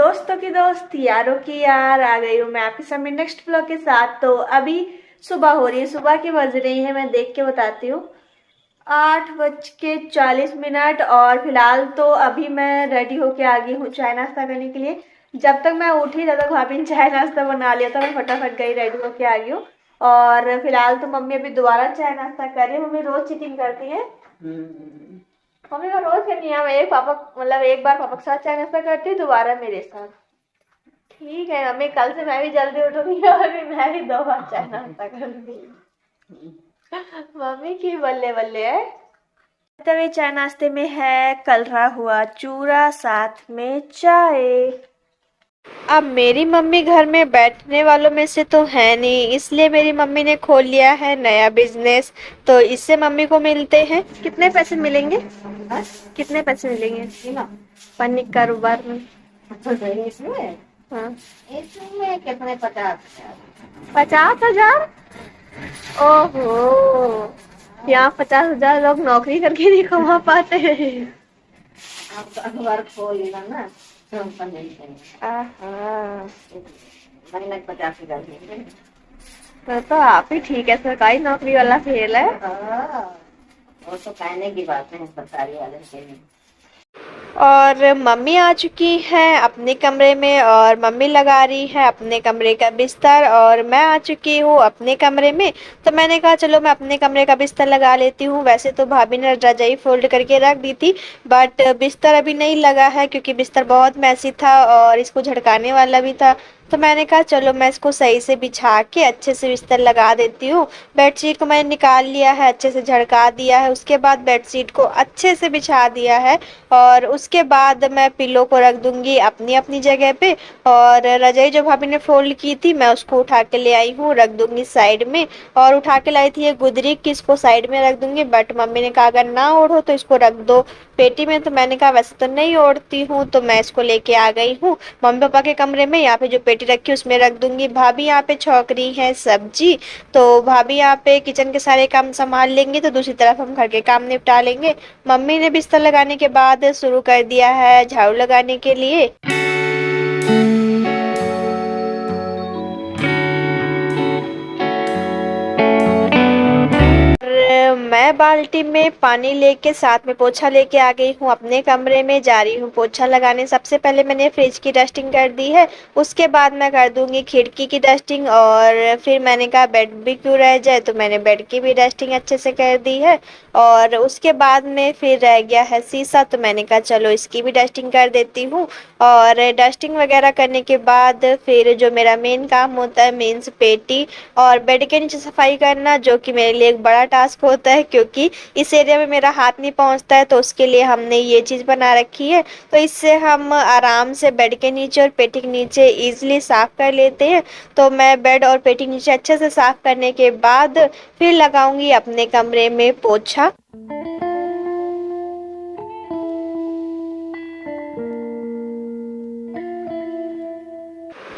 दोस्तों की दोस्त यारों की यार आ गई हूँ मैं आपके सामने नेक्स्ट ब्लॉग के साथ। तो अभी सुबह हो रही है, सुबह की बज रही है, मैं देख के बताती हूँ, 8:40। और फिलहाल तो अभी मैं रेडी होके आ गई हूँ चाय नाश्ता करने के लिए। जब तक मैं उठी तब तक भाभी ने चाय नाश्ता बना लिया था, मैं फटाफट गई रेडी होके आ गई हूँ। और फिलहाल तो मम्मी अभी दोबारा चाय नाश्ता कर रही है। मम्मी रोज चीटिंग करती है। मम्मी का रोज करनी है, मैं एक बार पापा के साथ चाय नाश्ता करती हूँ, दोबारा मेरे साथ। ठीक है मम्मी, कल से मैं भी जल्दी उठूंगी और भी मैं भी 2 बार चाय नाश्ता करूंगी। मम्मी की बल्ले बल्ले है। तवे चाय नाश्ते में है कलरा हुआ चूरा, साथ में चाय। अब मेरी मम्मी घर में बैठने वालों में से तो है नहीं, इसलिए मेरी मम्मी ने खोल लिया है नया बिजनेस। तो इससे मम्मी को मिलते हैं, कितने पैसे मिलेंगे? कितने पैसे मिलेंगे पन्नी कारोबार में? इसमें हाँ, इसमें कितने 50,000। 50,000। ओहो, यहाँ 50,000 लोग नौकरी करके नहीं कमा पाते हैं। आप अखबार खोलेगा ना तो नहीं करेंगे। आहा, महीने 50,000 देंगे। तो आप ही ठीक है, सरकारी नौकरी वाला फेल है। वो तो कहने की बात है सरकारी वाले के लिए। और मम्मी आ चुकी हैं अपने कमरे में, और मम्मी लगा रही है अपने कमरे का बिस्तर, और मैं आ चुकी हूँ अपने कमरे में। तो मैंने कहा चलो मैं अपने कमरे का बिस्तर लगा लेती हूँ। वैसे तो भाभी ने रजाई फोल्ड करके रख दी थी, बट बिस्तर अभी नहीं लगा है क्योंकि बिस्तर बहुत मैसी था और इसको झड़काने वाला भी था। तो मैंने कहा चलो मैं इसको सही से बिछा के अच्छे से बिस्तर लगा देती हूँ। बेडशीट को मैंने निकाल लिया है, अच्छे से झड़का दिया है, उसके बाद बेडशीट को अच्छे से बिछा दिया है। और उसके बाद मैं पिलो को रख दूंगी अपनी अपनी जगह पे। और रजाई जो भाभी ने फोल्ड की थी मैं उसको उठा के ले आई हूँ, रख दूंगी साइड में। और उठा के लाई थी ये गुदरी की, इसको साइड में रख दूंगी, बट मम्मी ने कहा अगर ना ओढ़ो तो इसको रख दो पेटी में। तो मैंने कहा वैसे तो नहीं ओढ़ती हूँ, तो मैं इसको लेके आ गई हूँ मम्मी पापा के कमरे में। यहाँ पे जो पेटी रखी है उसमें रख दूंगी। भाभी यहाँ पे छौंक रही है सब्जी, तो भाभी यहाँ पे किचन के सारे काम संभाल लेंगे, तो दूसरी तरफ हम घर के काम निपटा लेंगे। मम्मी ने बिस्तर लगाने के बाद शुरू कर दिया है झाड़ू लगाने के लिए। और मैं बाल्टी में पानी लेके साथ में पोछा लेके आ गई हूँ अपने कमरे में, जा रही हूँ पोछा लगाने। सबसे पहले मैंने फ्रिज की डस्टिंग कर दी है, उसके बाद मैं कर दूंगी खिड़की की डस्टिंग। और फिर मैंने कहा बेड भी क्यों रह जाए, तो मैंने बेड की भी डस्टिंग अच्छे से कर दी है। और उसके बाद में फिर रह गया है शीशा, तो मैंने कहा चलो इसकी भी डस्टिंग कर देती हूँ। और डस्टिंग वगैरह करने के बाद फिर जो मेरा मेन काम होता है, मीन्स पेटी और बेड के नीचे सफाई करना, जो कि मेरे लिए एक बड़ा टास्क होता है क्योंकि इस एरिया में मेरा हाथ नहीं पहुंचता है, तो उसके लिए हमने ये चीज़ बना रखी है। तो इससे हम आराम से बेड के नीचे और पेटी के नीचे इजीली साफ कर लेते हैं। तो मैं बेड और पेटी के नीचे अच्छे से साफ करने के बाद फिर लगाऊंगी अपने कमरे में पोछा।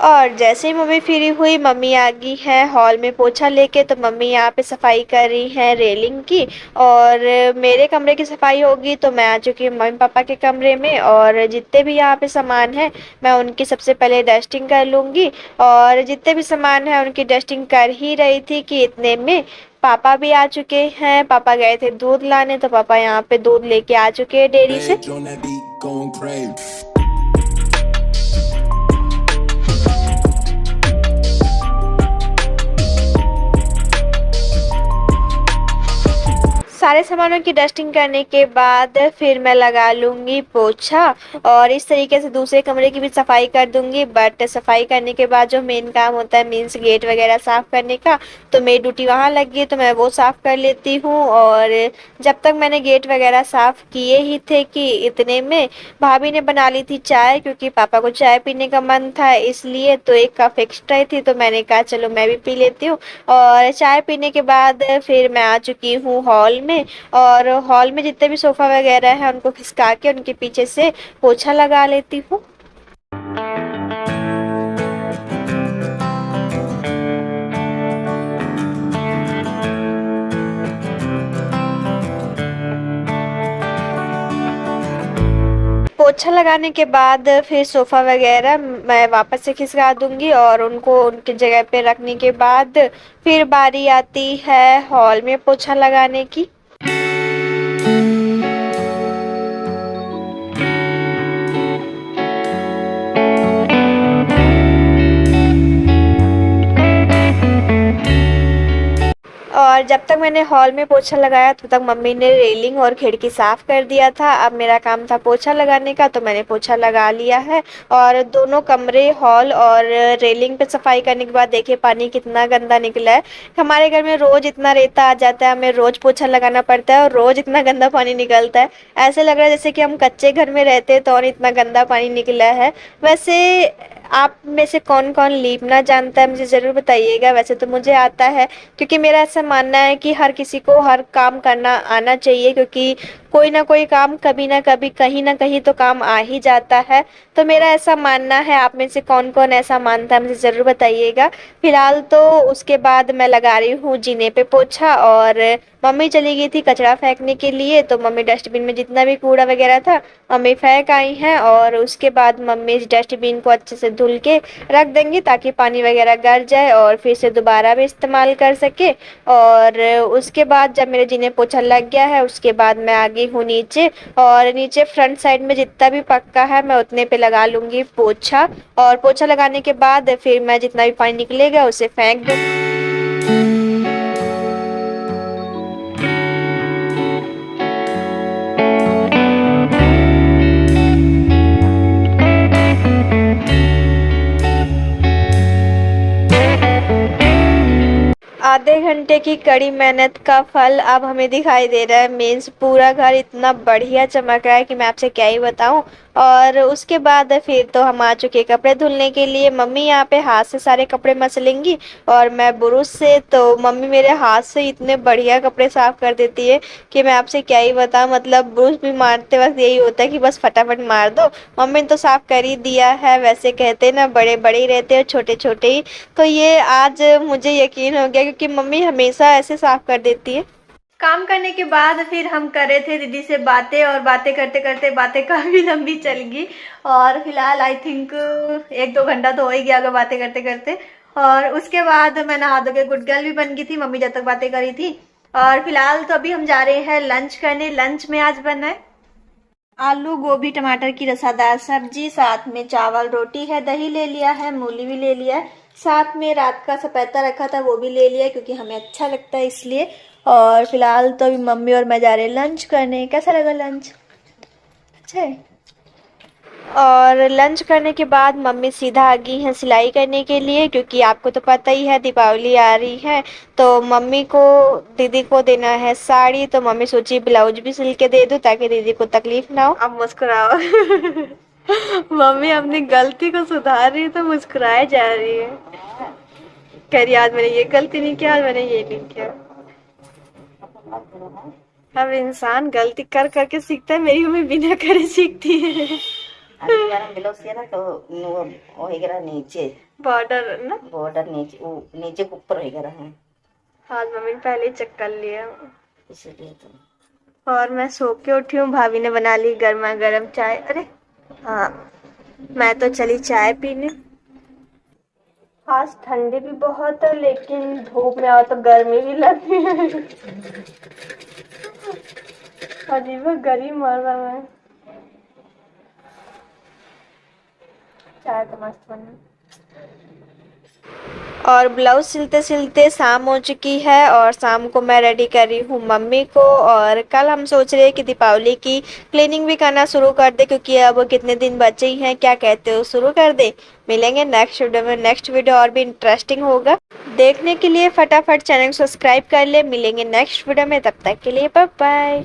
और जैसे ही मम्मी फ्री हुई, मम्मी आ गई है हॉल में पोछा लेके, तो मम्मी यहाँ पे सफाई कर रही है रेलिंग की। और मेरे कमरे की सफाई होगी, तो मैं आ चुकी हूँ मम्मी पापा के कमरे में। और जितने भी यहाँ पे सामान है मैं उनकी सबसे पहले डस्टिंग कर लूँगी। और जितने भी सामान है उनकी डस्टिंग कर ही रही थी कि इतने में पापा भी आ चुके हैं। पापा गए थे दूध लाने, तो पापा यहाँ पे दूध लेके आ चुके हैं डेयरी से। सारे सामानों की डस्टिंग करने के बाद फिर मैं लगा लूँगी पोछा, और इस तरीके से दूसरे कमरे की भी सफाई कर दूँगी। बट सफाई करने के बाद जो मेन काम होता है, मीन्स गेट वगैरह साफ़ करने का, तो मेरी ड्यूटी वहाँ लगी है, तो मैं वो साफ़ कर लेती हूँ। और जब तक मैंने गेट वगैरह साफ़ किए ही थे कि इतने में भाभी ने बना ली थी चाय, क्योंकि पापा को चाय पीने का मन था इसलिए। तो एक कप एक्स्ट्रा ही थी, तो मैंने कहा चलो मैं भी पी लेती हूँ। और चाय पीने के बाद फिर मैं आ चुकी हूँ हॉल में। और हॉल में जितने भी सोफा वगैरह है उनको खिसका के उनके पीछे से पोछा लगा लेती हूँ। पोछा लगाने के बाद फिर सोफ़ा वगैरह मैं वापस से खिसका दूंगी और उनको उनकी जगह पे रखने के बाद फिर बारी आती है हॉल में पोछा लगाने की। और जब तक मैंने हॉल में पोछा लगाया तब तक मम्मी ने रेलिंग और खिड़की साफ कर दिया था। अब मेरा काम था पोछा लगाने का, तो मैंने पोछा लगा लिया है। और दोनों कमरे, हॉल और रेलिंग पे सफाई करने के बाद देखिए पानी कितना गंदा निकला है। हमारे घर में रोज इतना रेता आ जाता है, हमें रोज पोछा लगाना पड़ता है और रोज इतना गंदा पानी निकलता है। ऐसे लग रहा है जैसे कि हम कच्चे घर में रहते तो और इतना गंदा पानी निकला है। वैसे आप में से कौन कौन लीपना जानता है मुझे ज़रूर बताइएगा। वैसे तो मुझे आता है, क्योंकि मेरा ऐसा मानना है कि हर किसी को हर काम करना आना चाहिए, क्योंकि कोई ना कोई काम कभी ना कभी कहीं ना कहीं तो काम आ ही जाता है। तो मेरा ऐसा मानना है, आप में से कौन कौन ऐसा मानता है मुझे ज़रूर बताइएगा। फिलहाल तो उसके बाद मैं लगा रही हूँ जीने पे पोछा, और मम्मी चली गई थी कचरा फेंकने के लिए, तो मम्मी डस्टबिन में जितना भी कूड़ा वगैरह था मम्मी फेंक आई हैं। और उसके बाद मम्मी इस डस्टबिन को अच्छे से धुल के रख देंगी ताकि पानी वगैरह गर जाए और फिर से दोबारा भी इस्तेमाल कर सके। और उसके बाद जब मेरे जीने पोछा लग गया है उसके बाद मैं आ गई हूँ नीचे, और नीचे फ्रंट साइड में जितना भी पक्का है मैं उतने पे लगा लूँगी पोछा। और पोछा लगाने के बाद फिर मैं जितना भी पानी निकलेगा उसे फेंक दूँगी। आधे घंटे की कड़ी मेहनत का फल अब हमें दिखाई दे रहा है। मीन्स पूरा घर इतना बढ़िया चमक रहा है कि मैं आपसे क्या ही बताऊं। और उसके बाद फिर तो हम आ चुके कपड़े धुलने के लिए। मम्मी यहाँ पे हाथ से सारे कपड़े मसलेंगी और मैं ब्रुश से। तो मम्मी मेरे हाथ से इतने बढ़िया कपड़े साफ कर देती है कि मैं आपसे क्या ही बताऊं। मतलब ब्रुश भी मारते वक्त यही होता है कि बस फटाफट मार दो। मम्मी ने तो साफ कर ही दिया है। वैसे कहते हैं ना, बड़े बड़े ही रहते हैं छोटे छोटे ही। तो ये आज मुझे यकीन हो गया, क्योंकि मम्मी हमेशा ऐसे साफ कर देती है। काम करने के बाद फिर हम कर रहे थे दीदी से बातें, और बातें करते करते बातें काफ़ी लंबी चल गई। और फिलहाल आई थिंक 1-2 घंटा तो हो ही गया होगा बातें करते करते। और उसके बाद मैं नहा धो के गुड गर्ल भी बन गई थी, मम्मी जब तक बातें करी थी। और फिलहाल तो अभी हम जा रहे हैं लंच करने। लंच में आज बना है आलू गोभी टमाटर की रसादार सब्जी, साथ में चावल रोटी है, दही ले लिया है, मूली भी ले लिया है, साथ में रात का सपेता रखा था वो भी ले लिया क्योंकि हमें अच्छा लगता है इसलिए। और फिलहाल तो अभी मम्मी और मैं जा रहे हैं लंच करने। कैसा लगा लंच? अच्छा है। और लंच करने के बाद मम्मी सीधा आ गई हैं सिलाई करने के लिए, क्योंकि आपको तो पता ही है दीपावली आ रही है। तो मम्मी को दीदी को देना है साड़ी, तो मम्मी सोची ब्लाउज भी सिल के दे दूँ ताकि दीदी को तकलीफ ना हो। अब मुस्कुराओ। मम्मी अपनी गलती को सुधार रही है तो मुस्कुराए जा रही है। कह रही आज मैंने ये गलती नहीं किया, आज मैंने ये नहीं किया। अब इंसान गलती कर करके सीखता है, मेरी मम्मी बिना करे सीखती है। ना तो वो होएगा नीचे बॉर्डर ना, बॉर्डर नीचे नीचे के ऊपर होएगा है। हाँ मम्मी ने पहले ही चेक कर लिया इसलिए तो। और मैं सो के उठी हूँ। भाभी ने बना ली गर्मा गर्म चाय। अरे हाँ, मैं तो चली चाय पीने। आज ठंडी भी बहुत है, लेकिन धूप में आओ तो गर्मी भी लगती है। अजीब गर्मी मर रहा है। चाय तो मस्त बनी। और ब्लाउज सिलते सिलते शाम हो चुकी है और शाम को मैं रेडी कर रही हूँ मम्मी को। और कल हम सोच रहे हैं कि दीपावली की क्लीनिंग भी करना शुरू कर दे, क्योंकि अब कितने दिन बचे ही हैं। क्या कहते हो, शुरू कर दे? मिलेंगे नेक्स्ट वीडियो में। नेक्स्ट वीडियो और भी इंटरेस्टिंग होगा। देखने के लिए फटाफट चैनल सब्सक्राइब कर ले। मिलेंगे नेक्स्ट वीडियो में, तब तक के लिए बाय बाय।